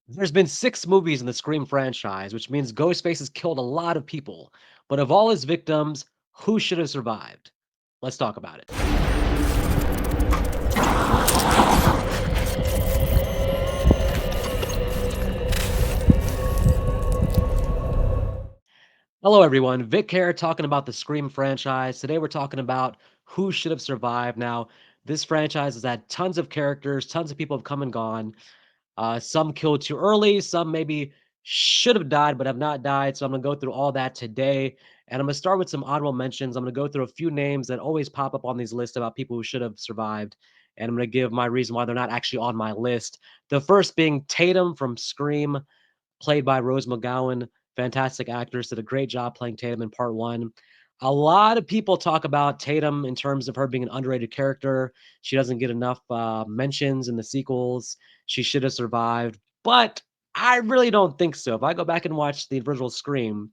There's been 6 movies in the Scream franchise, which means Ghostface has killed a lot of people. But of all his victims, who should have survived? Let's talk about it. Hello, everyone. Vic here talking about the Scream franchise. Today, we're talking about who should have survived. Now, this franchise has had tons of characters, tons of people have come and gone. Some killed too early, some maybe should have died but have not died. So I'm gonna go through all that today. And I'm gonna start with some honorable mentions. I'm gonna go through a few names that always pop up on these lists about people who should have survived. And I'm gonna give my reason why they're not actually on my list. The first being Tatum from Scream, played by Rose McGowan. Fantastic actress, did a great job playing Tatum in part one. A lot of people talk about Tatum in terms of her being an underrated character. She doesn't get enough mentions in the sequels. She should have survived, but I really don't think so. If I go back and watch the original Scream,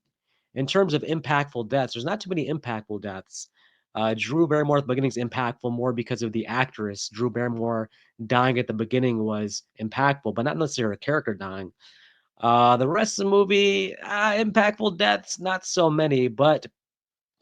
in terms of impactful deaths, there's not too many impactful deaths. Drew Barrymore at the beginning is impactful more because of the actress. Drew Barrymore dying at the beginning was impactful, but not necessarily her character dying. The rest of the movie, impactful deaths, not so many, but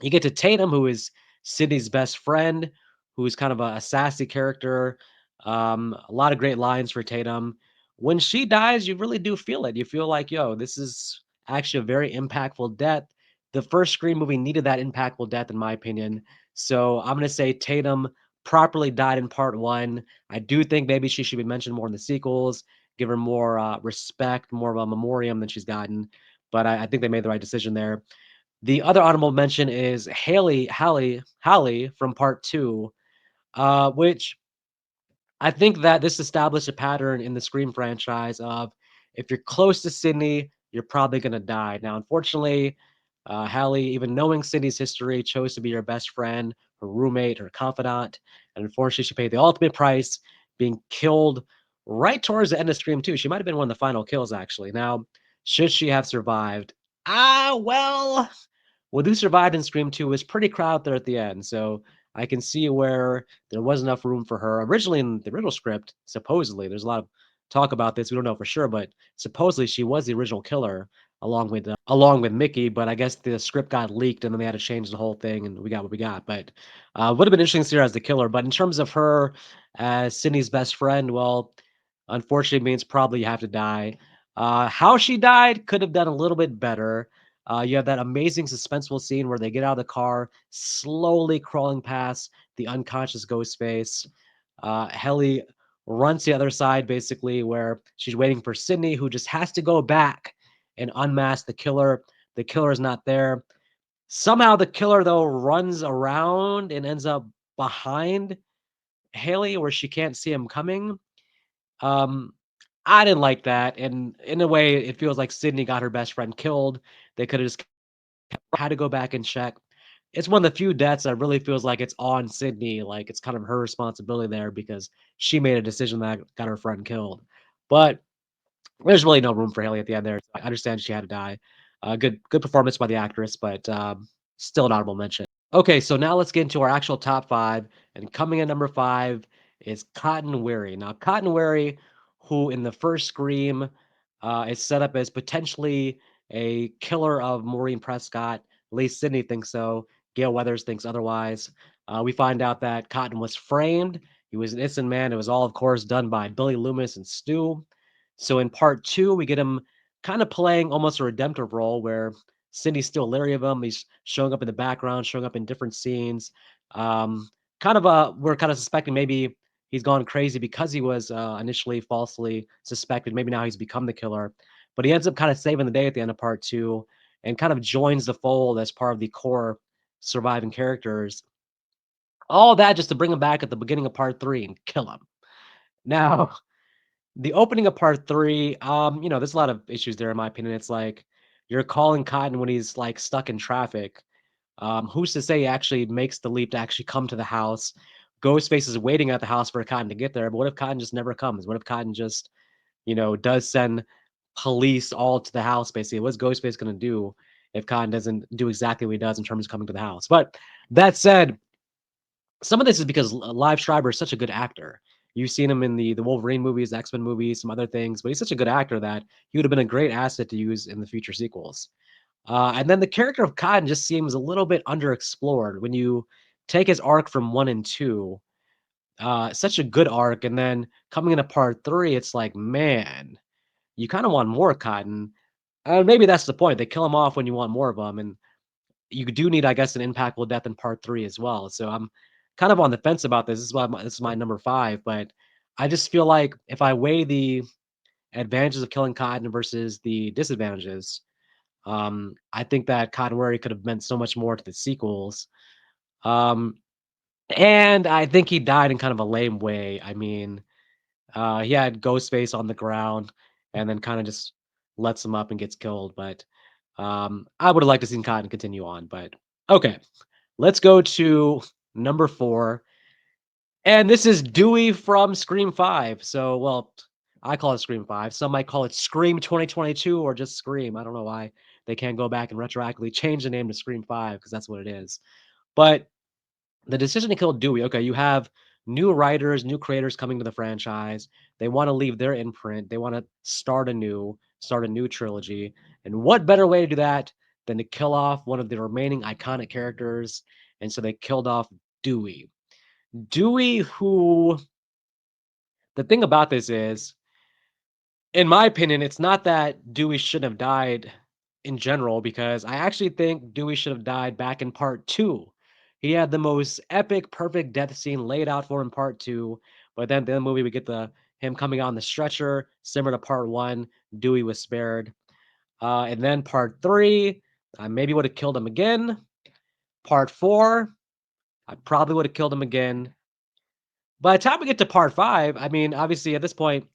you get to Tatum, who is Sydney's best friend, who's kind of a sassy character. A lot of great lines for Tatum. When she dies, you really do feel it. You feel like, yo, this is actually a very impactful death. The first Scream movie needed that impactful death, in my opinion. So I'm going to say Tatum properly died in part one. I do think maybe she should be mentioned more in the sequels, give her more respect, more of a memoriam than she's gotten. But I think they made the right decision there. The other honorable mention is Hallie from part 2, which I think that this established a pattern in the Scream franchise of if you're close to Sydney, you're probably gonna die. Now, unfortunately, Hallie, even knowing Sydney's history, chose to be her best friend, her roommate, her confidant, and unfortunately, she paid the ultimate price, being killed right towards the end of Scream 2. She might have been one of the final kills, actually. Now, should she have survived? Well, what who survived in Scream 2 was pretty crowded there at the end, so I can see where there was enough room for her. Originally in the original script, supposedly, there's a lot of talk about this. We don't know for sure, but supposedly she was the original killer along with Mickey. But I guess the script got leaked, and then they had to change the whole thing, and we got what we got. But would have been interesting to see her as the killer. But in terms of her as Sydney's best friend, well, unfortunately, means probably you have to die. How she died could have done a little bit better. You have that amazing suspenseful scene where they get out of the car, slowly crawling past the unconscious ghost face. Helly runs to the other side, basically, where she's waiting for Sydney, who just has to go back and unmask the killer. The killer is not there. Somehow, the killer, though, runs around and ends up behind Haley, where she can't see him coming. Um, I didn't like that, and in a way, it feels like Sydney got her best friend killed. They could have just had to go back and check. It's one of the few deaths that really feels like it's on Sydney, like it's kind of her responsibility there because she made a decision that got her friend killed. But there's really no room for Haley at the end there. I understand she had to die. Good performance by the actress, but still an honorable mention. Okay, so now let's get into our actual top five. And coming in number five is Cotton Weary. Now, Cotton Weary, who in the first Scream is set up as potentially a killer of Maureen Prescott. At least Sydney thinks so. Gail Weathers thinks otherwise. We find out that Cotton was framed. He was an innocent man. It was all, of course, done by Billy Loomis and Stu. So in part two, we get him kind of playing almost a redemptive role where Cindy's still leery of him. He's showing up in the background, showing up in different scenes. Um, we're kind of suspecting maybe he's gone crazy because he was initially falsely suspected. Maybe now he's become the killer, but he ends up kind of saving the day at the end of part two and kind of joins the fold as part of the core surviving characters. All that just to bring him back at the beginning of part three and kill him. Now, the opening of part three, there's a lot of issues there in my opinion. It's like you're calling Cotton when he's like stuck in traffic. Who's to say he actually makes the leap to actually come to the house? Ghostface is waiting at the house for Cotton to get there, but what if Cotton just never comes? What if Cotton just, does send police all to the house, basically? What's Ghostface going to do if Cotton doesn't do exactly what he does in terms of coming to the house? But that said, some of this is because Live Schreiber is such a good actor. You've seen him in the Wolverine movies, X-Men movies, some other things, but he's such a good actor that he would have been a great asset to use in the future sequels. And then the character of Cotton just seems a little bit underexplored when you take his arc from 1 and 2, such a good arc, and then coming into part 3, it's like, man, you kinda want more Cotton. Maybe that's the point, they kill him off when you want more of him, and you do need, I guess, an impactful death in part 3 as well, so I'm kind of on the fence about this. This is my number 5, but I just feel like if I weigh the advantages of killing Cotton versus the disadvantages, I think that Cotton Weary could have meant so much more to the sequels. Um, and I think he died in kind of a lame way. I mean, he had Ghostface on the ground and then kinda just lets him up and gets killed, but, I would have liked to seen Cotton continue on, but okay. Let's go to number 4, and this is Dewey from Scream 5. So, well, I call it Scream 5. Some might call it Scream 2022 or just Scream. I don't know why they can't go back and retroactively change the name to Scream 5 because that's what it is. But the decision to kill Dewey, okay, you have new writers, new creators coming to the franchise. They wanna leave their imprint. They wanna start a new trilogy. And what better way to do that than to kill off one of the remaining iconic characters? And so they killed off Dewey. Dewey, who the thing about this is, in my opinion, it's not that Dewey shouldn't have died in general, because I actually think Dewey should have died back in part 2. He had the most epic, perfect death scene laid out for him in part 2, but then the movie, we get the him coming out on the stretcher, similar to part 1, Dewey was spared. And then part 3, I maybe would have killed him again. Part 4, I probably would have killed him again. By the time we get to part 5, I mean, obviously, at this point,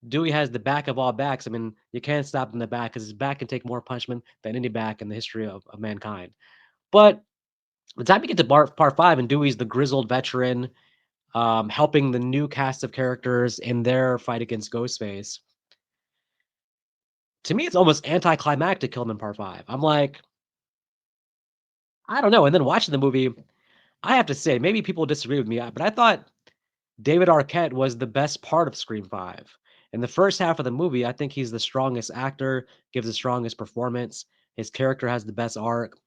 Dewey has the back of all backs. I mean, you can't stop him in the back because his back can take more punishment than any back in the history of mankind. But by the time you get to part 5 and Dewey's the grizzled veteran, helping the new cast of characters in their fight against Ghostface, to me, it's almost anticlimactic to kill him in part 5. I'm like, I don't know. And then watching the movie, I have to say, maybe people disagree with me, but I thought David Arquette was the best part of Scream 5. In the first half of the movie, I think he's the strongest actor, gives the strongest performance. His character has the best arc.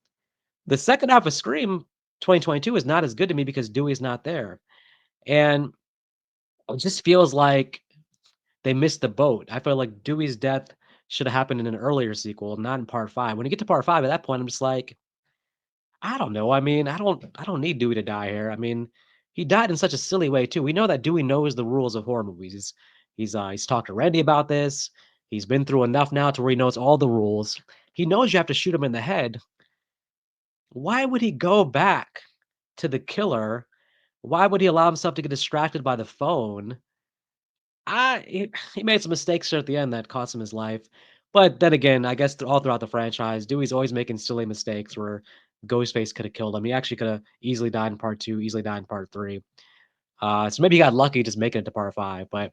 The second half of Scream 2022 is not as good to me because Dewey's not there. And it just feels like they missed the boat. I feel like Dewey's death should have happened in an earlier sequel, not in part 5. When you get to part 5, at that point, I'm just like, I don't know. I mean, I don't need Dewey to die here. I mean, he died in such a silly way too. We know that Dewey knows the rules of horror movies. He's talked to Randy about this. He's been through enough now to where he knows all the rules. He knows you have to shoot him in the head. Why would he go back to the killer? Why would he allow himself to get distracted by the phone? He made some mistakes there at the end that cost him his life. But then again, I guess all throughout the franchise, Dewey's always making silly mistakes where Ghostface could have killed him. He actually could have easily died in part 2, easily died in part 3. So maybe he got lucky just making it to part 5. But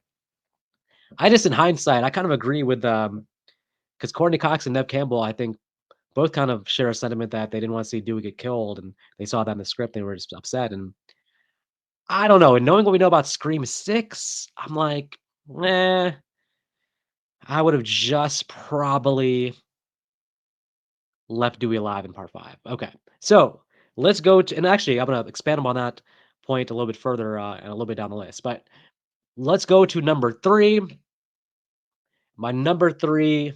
I just, in hindsight, I kind of agree with because Courtney Cox and Nev Campbell, I think, both kind of share a sentiment that they didn't want to see Dewey get killed, and they saw that in the script. They were just upset, and I don't know. And knowing what we know about Scream 6, I'm like, eh, I would have just probably left Dewey alive in part 5. Okay. So let's go to, and actually, I'm going to expand upon that point a little bit further and a little bit down the list. But let's go to number 3. My number 3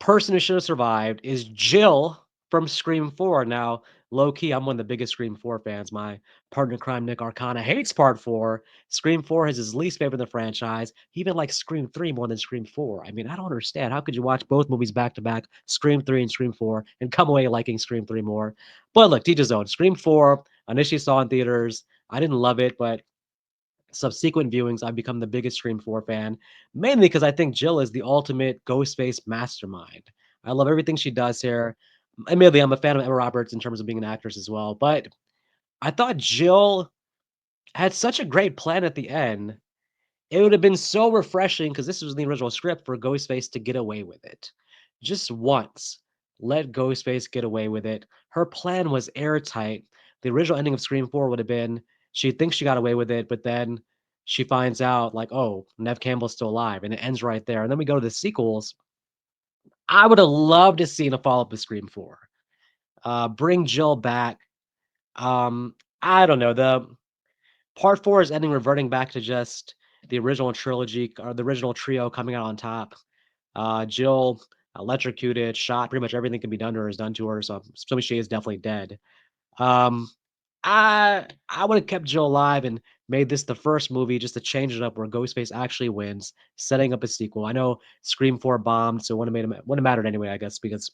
person who should have survived is Jill from Scream 4. Now, low key, I'm one of the biggest Scream 4 fans. My partner in crime, Nick Arcana, hates part 4. Scream 4 is his least favorite in the franchise. He even likes Scream 3 more than Scream 4. I mean, I don't understand. How could you watch both movies back to back, Scream 3 and Scream 4, and come away liking Scream 3 more? But look, teach his own. Scream 4, I initially saw in theaters. I didn't love it, but subsequent viewings, I've become the biggest Scream 4 fan, mainly because I think Jill is the ultimate Ghostface mastermind. I love everything she does here. Admittedly, I'm a fan of Emma Roberts in terms of being an actress as well, but I thought Jill had such a great plan at the end. It would have been so refreshing because this was the original script for Ghostface to get away with it. Just once, let Ghostface get away with it. Her plan was airtight. The original ending of Scream 4 would have been she thinks she got away with it, but then she finds out like, "Oh, Nev Campbell's still alive," and it ends right there, and then we go to the sequels. I would have loved to seen a follow-up to Scream 4. Bring Jill back. Um, I don't know, the part 4 is ending reverting back to just the original trilogy or the original trio coming out on top. Jill electrocuted, shot, pretty much everything can be done to her is done to her, so she is definitely dead. Um, I would have kept Jill alive and made this the first movie just to change it up where Ghostface actually wins, setting up a sequel. I know Scream 4 bombed, so it wouldn't have mattered anyway, I guess, because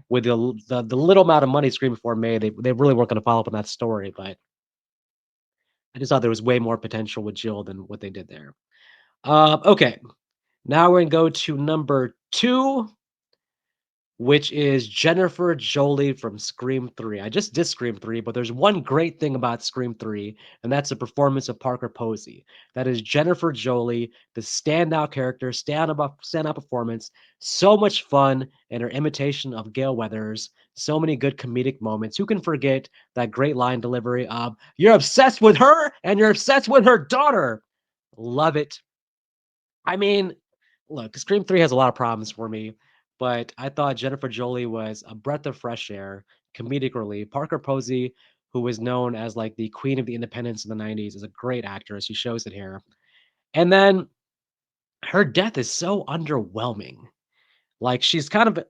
with the little amount of money Scream 4 made, they really weren't gonna follow up on that story, but I just thought there was way more potential with Jill than what they did there. Okay, now we're gonna go to number 2, which is Jennifer Jolie from Scream 3. I just did Scream 3, but there's one great thing about Scream 3, and that's the performance of Parker Posey. That is Jennifer Jolie, the standout character, standout performance. So much fun in her imitation of Gail Weathers. So many good comedic moments. Who can forget that great line delivery of "You're obsessed with her, and you're obsessed with her daughter." Love it. I mean, look, Scream 3 has a lot of problems for me, but I thought Jennifer Jolie was a breath of fresh air, comedic relief. Parker Posey, who was known as like the queen of the independents in the 90s, is a great actress. She shows it here. And then her death is so underwhelming. Like she's kind of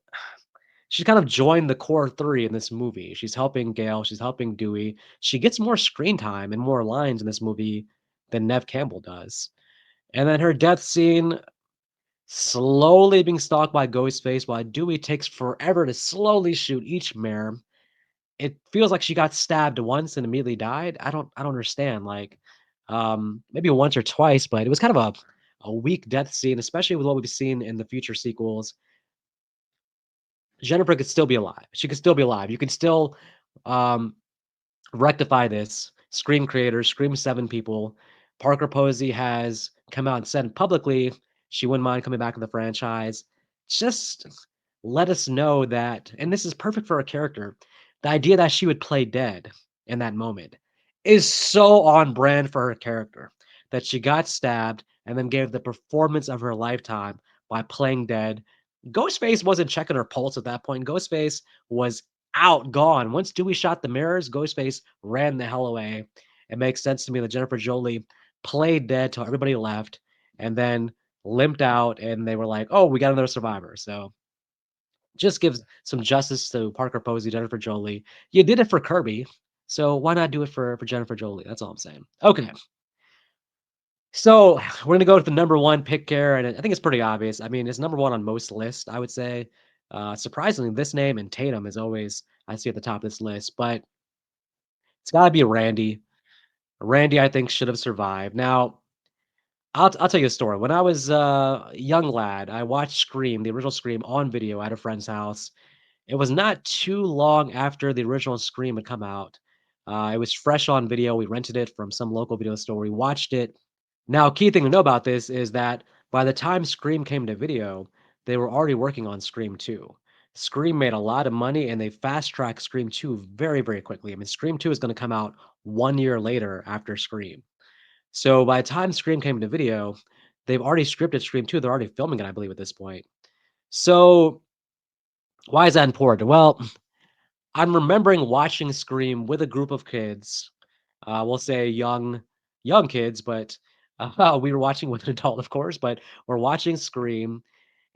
joined the core three in this movie. She's helping Gail, she's helping Dewey. She gets more screen time and more lines in this movie than Nev Campbell does. And then her death scene slowly being stalked by Ghostface while Dewey takes forever to slowly shoot each mare. It feels like she got stabbed once and immediately died. I don't understand. Like, maybe once or twice, but it was kind of a weak death scene, especially with what we've seen in the future sequels. Jennifer could still be alive. She could still be alive. You could still um rectify this. Scream creators, Scream 7 people. Parker Posey has come out and said publicly she wouldn't mind coming back in the franchise. Just let us know that, and this is perfect for a character. The idea that she would play dead in that moment is so on brand for her character that she got stabbed and then gave the performance of her lifetime by playing dead. Ghostface wasn't checking her pulse at that point. Ghostface was out, gone. Once Dewey shot the mirrors, Ghostface ran the hell away. It makes sense to me that Jennifer Jolie played dead till everybody left and then limped out, and they were like, "Oh, we got another survivor." So just gives some justice to Parker Posey, Jennifer Jolie. You did it for Kirby, so why not do it for Jennifer Jolie? That's all I'm saying. Okay, so we're gonna go with the number one pick here, and I think it's pretty obvious. I mean, it's number one on most lists, I would say. Surprisingly, this name and Tatum is always I see at the top of this list, but it's gotta be Randy. Randy, I think, should have survived. Now, I'll tell you a story. When I was a young lad, I watched Scream, the original Scream, on video at a friend's house. It was not too long after the original Scream had come out. It was fresh on video. We rented it from some local video store. We watched it. Now, key thing to know about this is that by the time Scream came to video, they were already working on Scream 2. Scream made a lot of money and they fast tracked Scream 2 very, very quickly. I mean, Scream 2 is going to come out 1 year later after Scream. So by the time Scream came to video, they've already scripted Scream 2. They're already filming it, I believe, at this point. So why is that important? Well, I'm remembering watching Scream with a group of kids. We'll say young kids, but we were watching with an adult, of course. But we're watching Scream,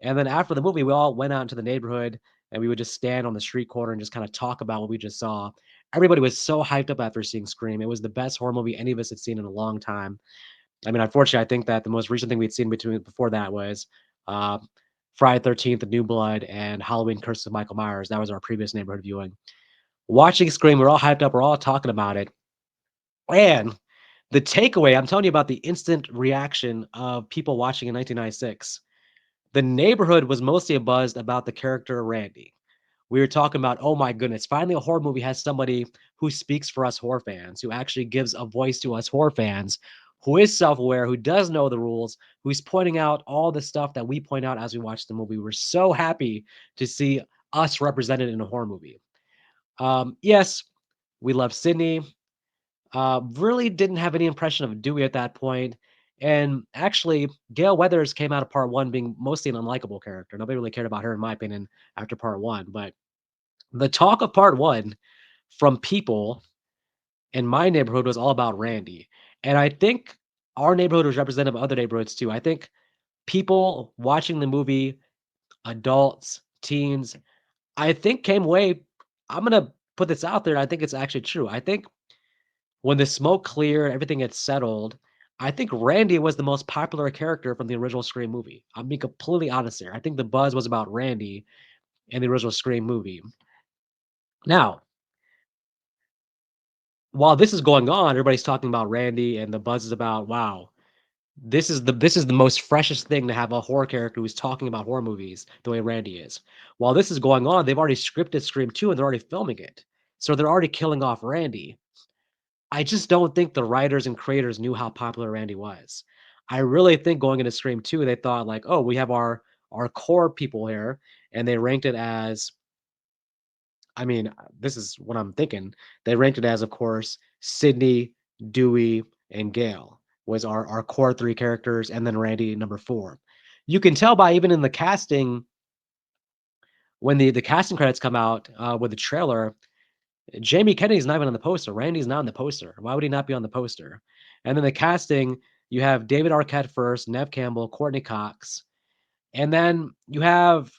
and then after the movie, we all went out into the neighborhood, and we would just stand on the street corner and just kind of talk about what we just saw. Everybody was so hyped up after seeing Scream. It was the best horror movie any of us had seen in a long time. I mean, unfortunately, I think that the most recent thing we'd seen before that was uh, Friday 13th, The New Blood, and Halloween: Curse of Michael Myers. That was our previous neighborhood viewing. Watching Scream, we're all hyped up. We're all talking about it. And the takeaway, I'm telling you about the instant reaction of people watching in 1996. The neighborhood was mostly buzzed about the character Randy. We were talking about, oh my goodness, finally a horror movie has somebody who speaks for us horror fans, who actually gives a voice to us horror fans, who is self-aware, who does know the rules, who's pointing out all the stuff that we point out as we watch the movie. We're so happy to see us represented in a horror movie. Yes, we love Sydney. Really didn't have any impression of Dewey at that point. And actually, Gail Weathers came out of part one being mostly an unlikable character. Nobody really cared about her, in my opinion, after part one. But the talk of part one from people in my neighborhood was all about Randy. And I think our neighborhood was representative of other neighborhoods too. I think people watching the movie, adults, teens, I think came away. I'm gonna put this out there. I think it's actually true. I think when the smoke cleared, everything had settled, I think Randy was the most popular character from the original Scream movie. I'm being completely honest here. I think the buzz was about Randy in the original Scream movie. Now, while this is going on, everybody's talking about Randy and the buzz is about, wow, this is the most freshest thing to have a horror character who's talking about horror movies the way Randy is. While this is going on, they've already scripted Scream 2 and they're already filming it. So they're already killing off Randy. I just don't think the writers and creators knew how popular Randy was. I really think going into Scream 2, they thought like, "Oh, we have our core people here," and they ranked it as this is what I'm thinking. They ranked it as, of course, Sydney, Dewey, and Gale was our core 3 characters, and then Randy number 4. You can tell by even in the casting when the casting credits come out, with the trailer, Jamie Kennedy's not even on the poster. Randy's not on the poster. Why would he not be on the poster? And then the casting, you have David Arquette first, Nev Campbell, Courtney Cox, and then you have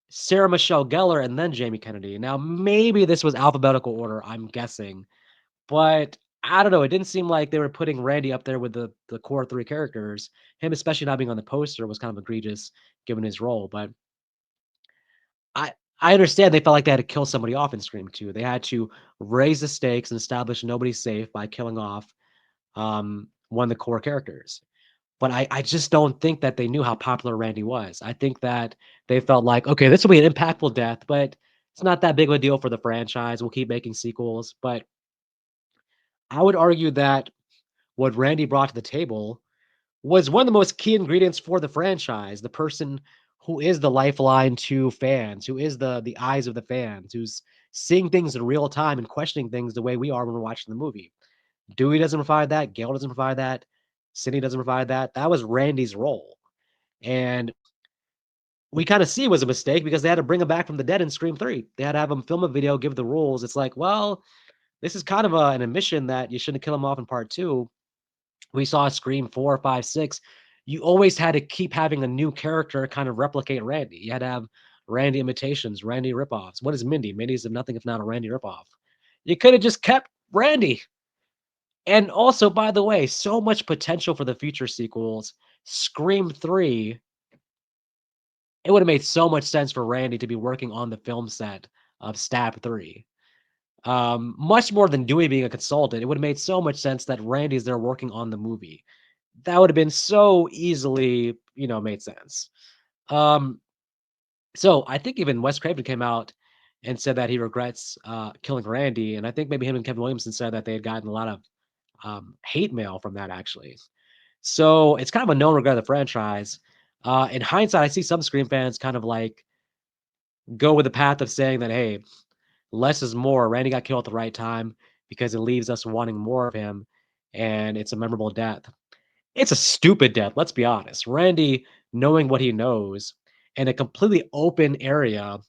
Sarah Michelle Gellar and then Jamie Kennedy. Now, maybe this was alphabetical order, I'm guessing, but I don't know. It didn't seem like they were putting Randy up there with the core 3 characters. Him especially not being on the poster was kind of egregious given his role, but I I understand they felt like they had to kill somebody off in Scream 2. They had to raise the stakes and establish nobody's safe by killing off, one of the core characters. But I just don't think that they knew how popular Randy was. I think that they felt like, "Okay, this will be an impactful death, but it's not that big of a deal for the franchise. We'll keep making sequels." But I would argue that what Randy brought to the table was one of the most key ingredients for the franchise, the person who is the lifeline to fans, who is the eyes of the fans, who's seeing things in real time and questioning things the way we are when we're watching the movie. Dewey doesn't provide that, Gale doesn't provide that, Cindy doesn't provide that. That was Randy's role. And we kind of see it was a mistake because they had to bring him back from the dead in Scream 3. They had to have him film a video, give the rules. It's like, well, this is kind of an admission that you shouldn't kill him off in part two. We saw Scream 4, 5, 6. You always had to keep having a new character kind of replicate Randy. You had to have Randy imitations, Randy ripoffs. What is Mindy? Mindy's nothing if not a Randy ripoff. You could have just kept Randy. And also, by the way, so much potential for the future sequels. Scream 3, it would have made so much sense for Randy to be working on the film set of Stab 3. Much more than Dewey being a consultant. It would have made so much sense that Randy's there working on the movie. That would have been so easily, made sense. Um, so I think even Wes Craven came out and said that he regrets killing Randy, and I think maybe him and Kevin Williamson said that they had gotten a lot of hate mail from that actually. So it's kind of a known regret of the franchise. In hindsight, I see some Scream fans kind of like go with the path of saying that, hey, less is more. Randy got killed at the right time because it leaves us wanting more of him, and it's a memorable death. It's a stupid death, let's be honest. Randy, knowing what he knows in a completely open area,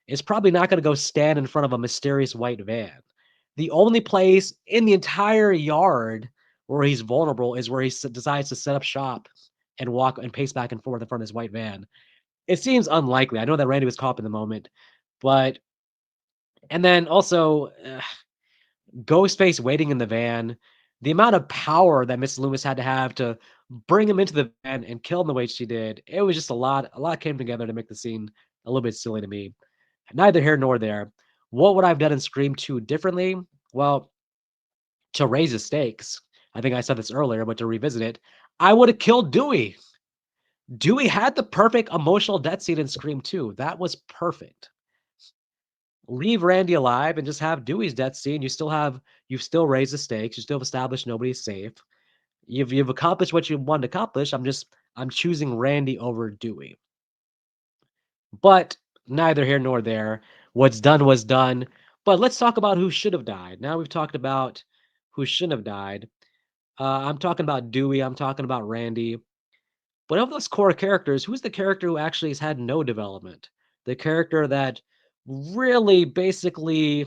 is probably not gonna go stand in front of a mysterious white van. The only place in the entire yard where he's vulnerable is where he decides to set up shop and walk and pace back and forth in front of his white van. It seems unlikely. I know that Randy was caught up in the moment, but and then also, Ghostface waiting in the van, the amount of power that Miss Loomis had to have to bring him into the van and kill him the way she did, it was just a lot. A lot came together to make the scene a little bit silly to me. Neither here nor there. What would I have done in Scream 2 differently? Well, to raise the stakes, I think I said this earlier, but to revisit it, I would have killed Dewey. Dewey had the perfect emotional death scene in Scream 2. That was perfect. Leave Randy alive and just have Dewey's death scene. You've still raised the stakes. You still have established nobody's safe. You've accomplished what you wanted to accomplish. I'm choosing Randy over Dewey. But neither here nor there. What's done was done. But let's talk about who should have died. Now we've talked about who shouldn't have died. I'm talking about Dewey, I'm talking about Randy. But of those core characters, who's the character who actually has had no development? The character that really basically,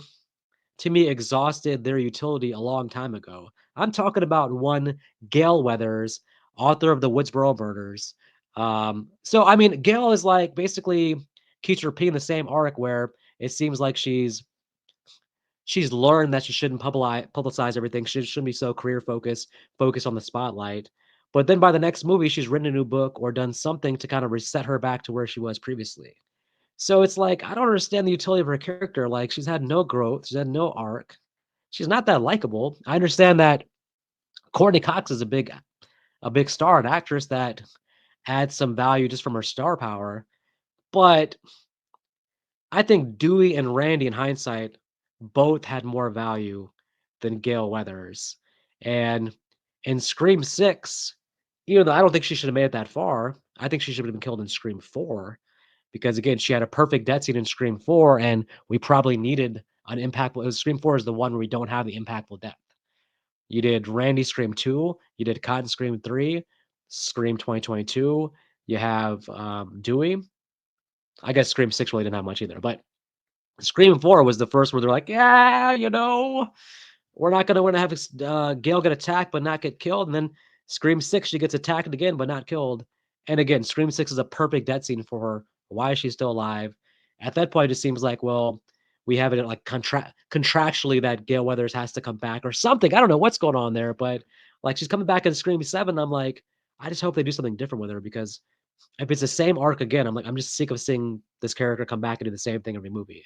to me, exhausted their utility a long time ago. I'm talking about one Gale Weathers, author of the Woodsboro Murders. So I mean, Gale is like basically keeps repeating the same arc where it seems like she's learned that she shouldn't publicize everything. She shouldn't be so career focused on the spotlight. But then by the next movie, she's written a new book or done something to kind of reset her back to where she was previously. So it's like I don't understand the utility of her character. Like she's had no growth, she's had no arc. She's not that likable. I understand that Courtney Cox is a big star, an actress that adds some value just from her star power. But I think Dewey and Randy, in hindsight, both had more value than Gale Weathers. And in Scream 6, even though I don't think she should have made it that far, I think she should have been killed in Scream 4 because, again, she had a perfect death scene in Scream 4, and we probably needed an impactful. Scream 4 is the one where we don't have the impactful death. You did Randy Scream 2, you did Cotton Scream 3, Scream 2022, you have Dewey. I guess Scream 6 really didn't have much either, but Scream 4 was the first where they're like, "Yeah, we're not gonna wanna have Gale get attacked but not get killed," and then Scream 6, she gets attacked again but not killed, and again, Scream 6 is a perfect death scene for her. Why is she still alive? At that point, it seems like, well, we have it, like, contractually that Gale Weathers has to come back or something. I don't know what's going on there, but, like, she's coming back in Scream 7, I'm like, I just hope they do something different with her because if it's the same arc again, I'm like, I'm just sick of seeing this character come back and do the same thing every movie.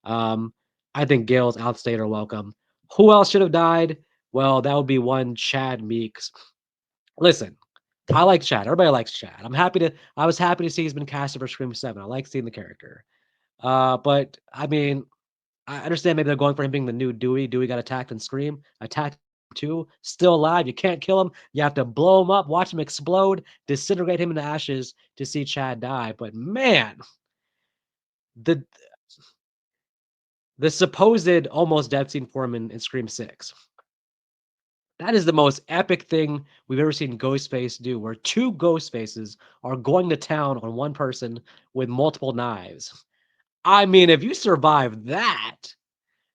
Um, I think Gale's outstayed her welcome. Who else should have died? Well, that would be one Chad Meeks. Listen, I like Chad. Everybody likes Chad. I was happy to see he's been casted for Scream 7. I like seeing the character. But I mean, I understand maybe they're going for him being the new Dewey. Dewey got attacked in Scream, attacked too, still alive. You can't kill him. You have to blow him up, watch him explode, disintegrate him into ashes to see Chad die. But man, the the supposed almost death scene for him in Scream 6. That is the most epic thing we've ever seen Ghostface do, where 2 Ghostfaces are going to town on one person with multiple knives. I mean, if you survive that,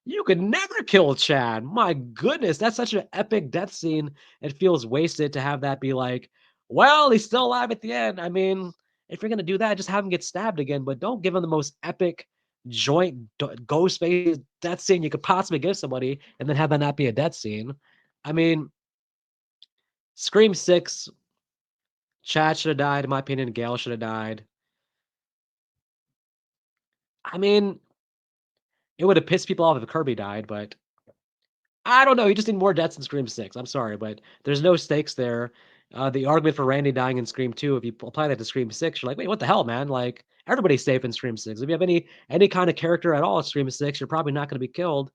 you could never kill Chad. My goodness, that's such an epic death scene. It feels wasted to have that be like, well, he's still alive at the end. I mean, if you're gonna do that, just have him get stabbed again, but don't give him the most epic joint ghost face death scene you could possibly give somebody, and then have that not be a death scene. I mean, Scream 6, Chad should have died. In my opinion, Gale should have died. I mean, it would have pissed people off if Kirby died, but I don't know, you just need more deaths in Scream 6, I'm sorry, but there's no stakes there. The argument for Randy dying in Scream 2, if you apply that to Scream 6, you're like, "Wait, what the hell, man?" Like, everybody's safe in Scream 6. If you have any kind of character at all in Scream 6, you're probably not gonna be killed.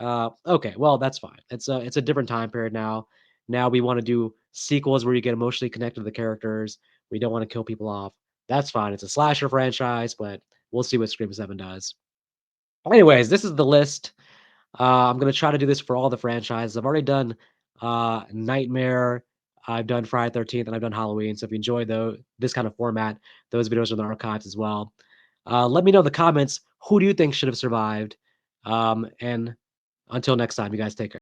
Okay, well, that's fine. It's a different time period now. Now we wanna do sequels where you get emotionally connected to the characters. We don't wanna kill people off. That's fine. It's a slasher franchise, but we'll see what Scream 7 does. Anyways, this is the list. I'm gonna try to do this for all the franchises. I've already done Nightmare, I've done Friday 13th, and I've done Halloween. So if you enjoy this kind of format, those videos are in the archives as well. Let me know in the comments who do you think should have survived. And until next time, you guys take care.